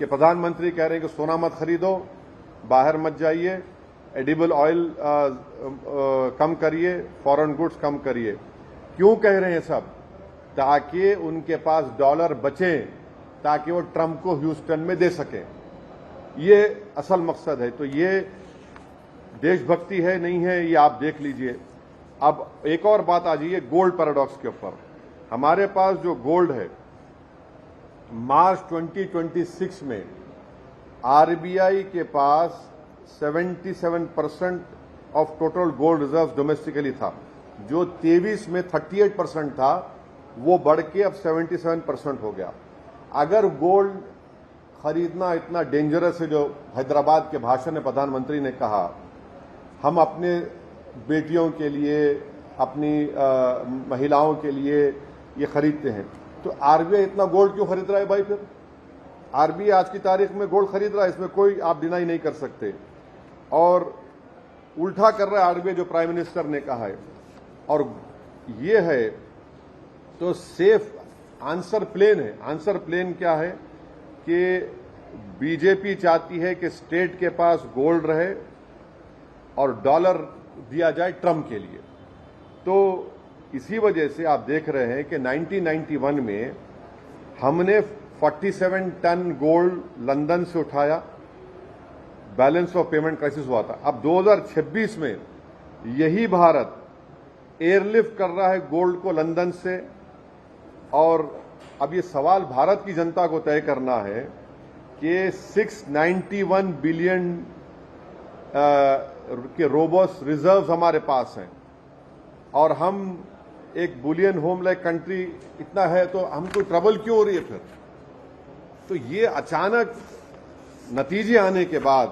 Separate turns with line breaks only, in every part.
कि प्रधानमंत्री कह रहे हैं कि सोना मत खरीदो, बाहर मत जाइए, एडिबल ऑयल कम करिए, फॉरेन गुड्स कम करिए। क्यों कह रहे हैं सब? ताकि उनके पास डॉलर बचे, ताकि वो ट्रंप को ह्यूस्टन में दे सकें। ये असल मकसद है। तो ये देशभक्ति है नहीं है, ये आप देख लीजिए। अब एक और बात आ जाइए गोल्ड पैराडॉक्स के ऊपर। हमारे पास जो गोल्ड है, मार्च 2026 में आरबीआई के पास 77% of total gold reserve domestically था। जो 23 में 38% था, वो बढ़ के अब 77% हो गया। अगर गोल्ड खरीदना इतना डेंजरस है, जो हैदराबाद के भाषण में प्रधानमंत्री ने कहा, हम अपने बेटियों के लिए, अपनी महिलाओं के लिए ये खरीदते हैं, तो आरबीआई इतना गोल्ड क्यों खरीद रहा है भाई? फिर आरबीआई आज की तारीख में गोल्ड खरीद रहा है, इसमें कोई आप डिनाई नहीं कर सकते। और उल्टा कर रहा है आरबीआई, जो प्राइम मिनिस्टर ने कहा है। और ये है तो सेफ आंसर प्लेन है। आंसर प्लेन क्या है कि बीजेपी चाहती है कि स्टेट के पास गोल्ड रहे और डॉलर दिया जाए ट्रंप के लिए। तो इसी वजह से आप देख रहे हैं कि 1991 में हमने 47 टन गोल्ड लंदन से उठाया, बैलेंस ऑफ पेमेंट क्राइसिस हुआ था। अब 2026 में यही भारत एयरलिफ्ट कर रहा है गोल्ड को लंदन से। और अब ये सवाल भारत की जनता को तय करना है कि 691 बिलियन के रोबोस्ट रिजर्व्स हमारे पास हैं, और हम एक बुलियन होम लाइक कंट्री इतना है, तो हमको ट्रबल क्यों हो रही है फिर? तो ये अचानक नतीजे आने के बाद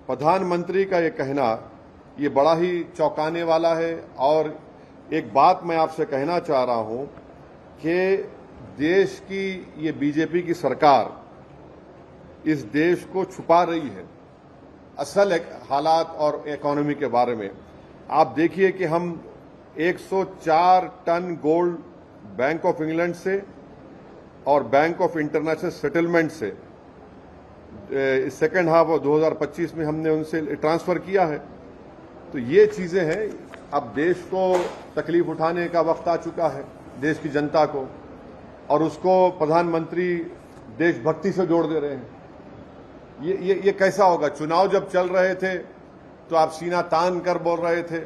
प्रधानमंत्री का ये कहना, ये बड़ा ही चौंकाने वाला है। और एक बात मैं आपसे कहना चाह रहा हूं कि देश की ये बीजेपी की सरकार इस देश को छुपा रही है असल हालात और इकोनॉमी के बारे में। आप देखिए कि हम 104 ton gold bank of England से और बैंक ऑफ इंटरनेशनल सेटलमेंट से सेकेंड हाफ ऑफ 2025 में हमने उनसे ट्रांसफर किया है। तो ये चीजें हैं। अब देश को तकलीफ उठाने का वक्त आ चुका है, देश की जनता को, और उसको प्रधानमंत्री देशभक्ति से जोड़ दे रहे हैं। ये कैसा होगा? चुनाव जब चल रहे थे तो आप सीना तान कर बोल रहे थे,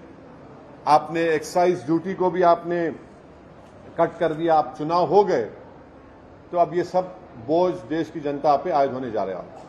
आपने एक्साइज ड्यूटी को भी आपने कट कर दिया। आप चुनाव हो गए तो अब ये सब बोझ देश की जनता पे आयद होने जा रहे हैं।